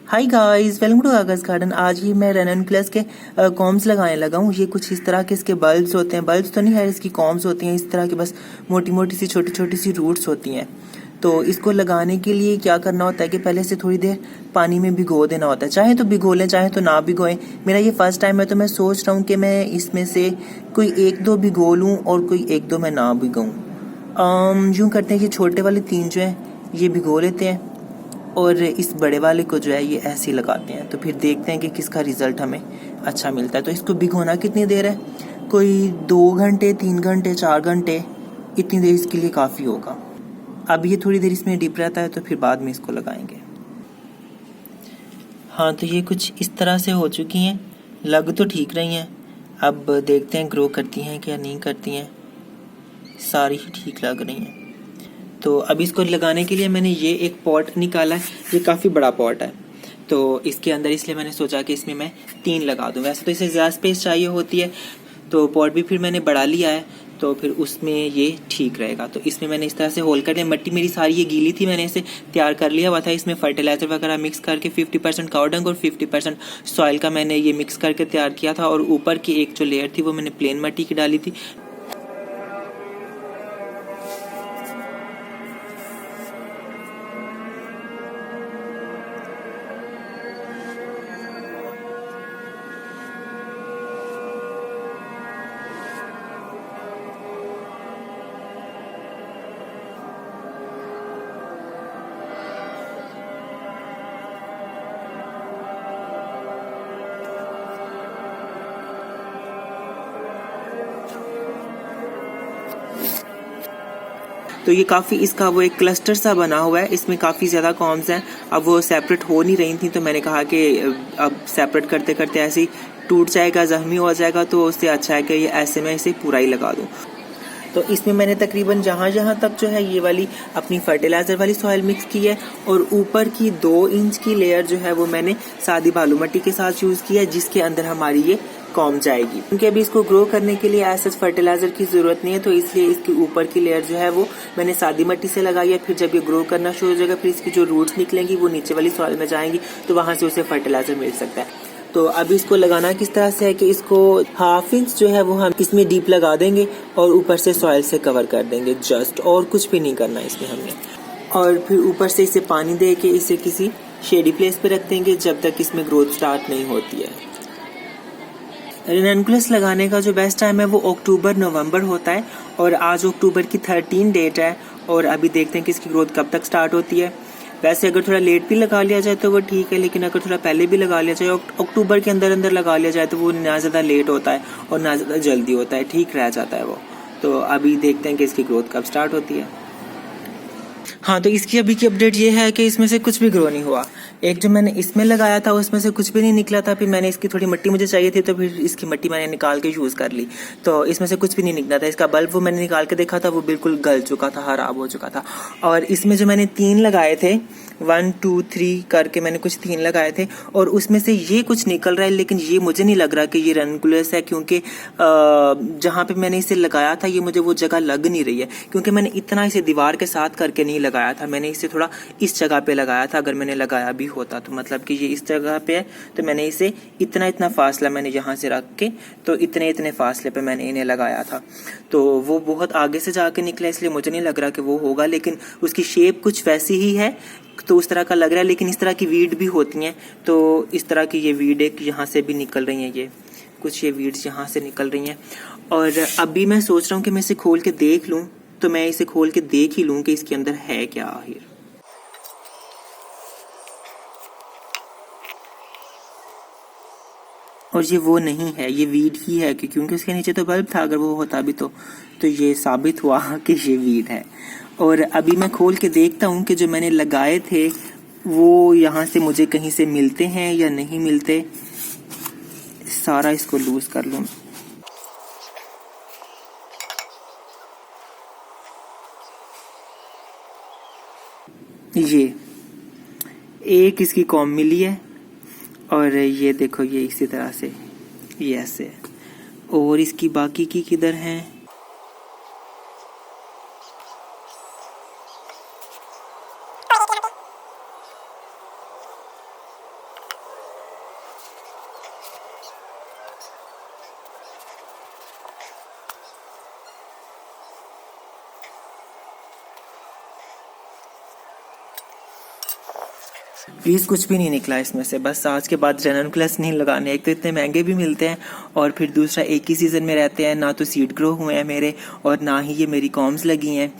Hi guys, welcome to आगाज garden. आज ही मैं रेनन प्लस के कॉम्स लगाने लगा हूँ। ये कुछ इस तरह के इसके बल्ब्स होते हैं, बल्ब्स तो नहीं है, इसकी कॉम्स होती हैं इस तरह की, बस मोटी मोटी सी छोटी छोटी सी रूट्स होती हैं। तो इसको लगाने के लिए क्या करना होता है कि पहले से थोड़ी देर पानी में भिगो देना होता है। चाहे तो भिगो लें, चाहे तो ना भिगोएं। मेरा ये फर्स्ट टाइम है तो मैं सोच रहा हूँ कि मैं इसमें से कोई एक दो भिगो लूँ और कोई एक दो मैं ना भिगोऊँ। यूँ करते हैं कि छोटे वाले 3 जो हैं ये भिगो लेते हैं और इस बड़े वाले को जो है ये ऐसे ही लगाते हैं। तो फिर देखते हैं कि किसका रिजल्ट हमें अच्छा मिलता है। तो इसको भिगोना कितनी देर है? कोई 2 घंटे, 3 घंटे, 4 घंटे, इतनी देर इसके लिए काफ़ी होगा। अब ये थोड़ी देर इसमें डिप रहता है तो फिर बाद में इसको लगाएंगे। हाँ, तो ये कुछ इस तरह से हो चुकी हैं, लग तो ठीक रही हैं। अब देखते हैं ग्रो करती हैं क्या नहीं करती हैं। सारी ही ठीक लग रही हैं। तो अब इसको लगाने के लिए मैंने ये एक पॉट निकाला है। ये काफ़ी बड़ा पॉट है तो इसके अंदर, इसलिए मैंने सोचा कि इसमें मैं 3 लगा दूं। वैसे तो इसे ज़्यादा स्पेस चाहिए होती है, तो पॉट भी फिर मैंने बढ़ा लिया है, तो फिर उसमें ये ठीक रहेगा। तो इसमें मैंने इस तरह से होल कर दिया। मिट्टी मेरी सारी ये गीली थी, मैंने इसे तैयार कर लिया हुआ था। इसमें फर्टिलाइज़र वगैरह मिक्स करके 50% काउ डंग और 50% सॉइल का मैंने ये मिक्स करके तैयार किया था। और ऊपर की एक जो लेयर थी वो मैंने प्लेन मिट्टी की डाली थी। तो ये काफ़ी, इसका वो एक क्लस्टर सा बना हुआ है, इसमें काफ़ी ज़्यादा कॉम्स हैं। अब वो सेपरेट हो नहीं रही थी तो मैंने कहा कि अब सेपरेट करते करते ऐसे ही टूट जाएगा, ज़ख्मी हो जाएगा, तो उससे अच्छा है कि ये ऐसे में इसे पूरा ही लगा दूँ। तो इसमें मैंने तकरीबन जहाँ जहाँ तक जो है ये वाली अपनी फर्टिलाइज़र वाली सॉइल मिक्स की है, और ऊपर की 2 इंच की लेयर जो है वो मैंने सादी बालू मिट्टी के साथ यूज़ की है, जिसके अंदर हमारी ये कॉम जाएगी। क्योंकि अभी इसको ग्रो करने के लिए ऐसा फर्टिलाइज़र की ज़रूरत नहीं है, तो इसलिए इसकी ऊपर की लेयर जो है वो मैंने सादी मिट्टी से लगाई है। फिर जब ये ग्रो करना शुरू हो जाएगा, फिर इसकी जो रूट्स निकलेंगी वो नीचे वाली सॉइल में जाएंगी, तो वहाँ से उसे फर्टिलाइज़र मिल सकता है। तो अभी इसको लगाना किस तरह से है कि इसको 1/2 इंच जो है वो हम इसमें डीप लगा देंगे और ऊपर से सॉइल से कवर कर देंगे जस्ट, और कुछ भी नहीं करना इसमें हमने। और फिर ऊपर से इसे पानी दे के इसे किसी शेडी प्लेस पे रख देंगे जब तक इसमें ग्रोथ स्टार्ट नहीं होती है। रेनकुलस लगाने का जो बेस्ट टाइम है वो अक्टूबर नवंबर होता है, और आज अक्टूबर की 13 डेट है, और अभी देखते हैं कि इसकी ग्रोथ कब तक स्टार्ट होती है। वैसे अगर थोड़ा लेट भी लगा लिया जाए तो वो ठीक है, लेकिन अगर थोड़ा पहले भी लगा लिया जाए, अक्टूबर के अंदर अंदर लगा लिया जाए, तो वो ना ज़्यादा लेट होता है और ना ज़्यादा जल्दी होता है, ठीक रह जाता है वो। तो अभी देखते हैं कि इसकी ग्रोथ कब स्टार्ट होती है। हाँ, तो इसकी अभी की अपडेट ये है कि इसमें से कुछ भी ग्रो नहीं हुआ। एक जो मैंने इसमें लगाया था उसमें से कुछ भी नहीं निकला था। फिर मैंने इसकी थोड़ी मिट्टी मुझे चाहिए थी, तो फिर इसकी मिट्टी मैंने निकाल के यूज़ कर ली, तो इसमें से कुछ भी नहीं निकला था। इसका बल्ब वो मैंने निकाल के देखा था, वो बिल्कुल गल चुका था, खराब हो चुका था। और इसमें जो मैंने 3 लगाए थे, 1 2 3 करके मैंने कुछ 3 लगाए थे, और उसमें से ये कुछ निकल रहा है, लेकिन ये मुझे नहीं लग रहा कि ये रेनकुलस है, क्योंकि जहाँ पे मैंने इसे लगाया था ये मुझे वो जगह लग नहीं रही है, क्योंकि मैंने इतना इसे दीवार के साथ करके नहीं लगाया था। मैंने इसे थोड़ा इस जगह पे लगाया था। अगर मैंने लगाया भी होता तो मतलब कि ये इस जगह पे है, तो मैंने इसे इतना फासला मैंने यहाँ से रख के, तो इतने फासले पे मैंने इन्हें लगाया था। तो वो बहुत आगे से जाके निकला, इसलिए मुझे नहीं लग रहा कि वो होगा, लेकिन उसकी शेप कुछ वैसी ही है, तो उस तरह का लग रहा है। लेकिन इस तरह की वीड भी होती हैं, तो इस तरह की ये वीड एक यहाँ से भी निकल रही हैं, ये कुछ ये वीड्स यहाँ से निकल रही हैं। और अभी मैं सोच रहा हूँ कि मैं इसे खोल के देख लूँ, तो मैं इसे खोल के देख ही लूँ कि इसके अंदर है क्या आखिर। और ये वो नहीं है, ये वीड ही है, क्योंकि उसके नीचे तो बल्ब था। अगर वो होता भी तो ये साबित हुआ कि ये वीड है। और अभी मैं खोल के देखता हूँ कि जो मैंने लगाए थे वो यहाँ से मुझे कहीं से मिलते हैं या नहीं मिलते। सारा इसको लूज कर लूँ। ये एक इसकी कॉम मिली है, और ये देखो ये इसी तरह से ये ऐसे है। और इसकी बाकी की किधर हैं? प्लीज़ कुछ भी नहीं निकला इसमें से। बस आज के बाद रेनकुलस नहीं लगाने, एक तो इतने महंगे भी मिलते हैं और फिर दूसरा एक ही सीज़न में रहते हैं, ना तो सीड ग्रो हुए हैं मेरे और ना ही ये मेरी कॉम्स लगी हैं,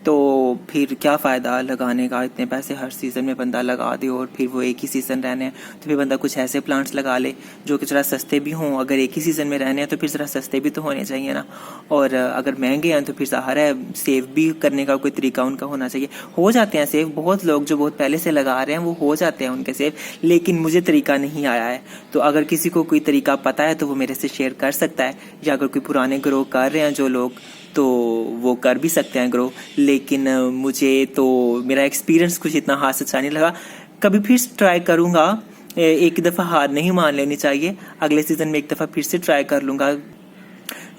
तो फिर क्या फ़ायदा लगाने का। इतने पैसे हर सीज़न में बंदा लगा दे और फिर वो एक ही सीज़न रहने हैं, तो फिर बंदा कुछ ऐसे प्लांट्स लगा ले जो कि ज़रा सस्ते भी हों। अगर एक ही सीज़न में रहने हैं तो फिर ज़रा सस्ते भी तो होने चाहिए ना, और अगर महंगे हैं तो फिर ज़ाहिर है सेव भी करने का कोई तरीका उनका होना चाहिए। हो जाते हैं सेव, बहुत लोग जो बहुत पहले से लगा रहे हैं वो हो जाते हैं उनके सेव, लेकिन मुझे तरीका नहीं आया है। तो अगर किसी को कोई तरीका पता है तो वो मेरे से शेयर कर सकता है, या अगर कोई पुराने ग्रो कर रहे हैं जो लोग तो वो कर भी सकते हैं ग्रो। लेकिन मुझे तो मेरा एक्सपीरियंस कुछ इतना खास अच्छा नहीं लगा। कभी फिर ट्राई करूँगा, एक दफ़ा हार नहीं मान लेनी चाहिए, अगले सीज़न में एक दफ़ा फिर से ट्राई कर लूँगा।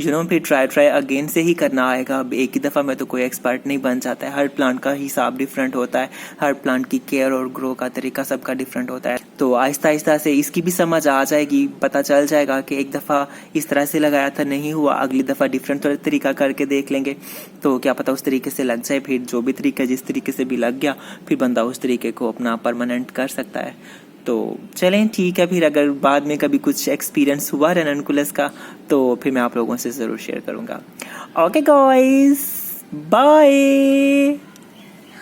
फिर ट्राई अगेन से ही करना आएगा। अब एक ही दफ़ा में तो कोई एक्सपर्ट नहीं बन जाता है, हर प्लांट का हिसाब डिफरेंट होता है, हर प्लांट की केयर और ग्रो का तरीका सबका डिफरेंट होता है। तो आहिस्ता आहिस्ता से इसकी भी समझ आ जाएगी, पता चल जाएगा कि एक दफ़ा इस तरह से लगाया था नहीं हुआ, अगली दफ़ा डिफरेंट तरीका करके देख लेंगे, तो क्या पता उस तरीके से लग जाए। फिर जो भी तरीका जिस तरीके से भी लग गया फिर बंदा उस तरीके को अपना परमानेंट कर सकता है। तो चलें ठीक है, फिर अगर बाद में कभी कुछ एक्सपीरियंस हुआ रेनकुलस का तो फिर मैं आप लोगों से ज़रूर शेयर करूँगा। Okay guys, bye.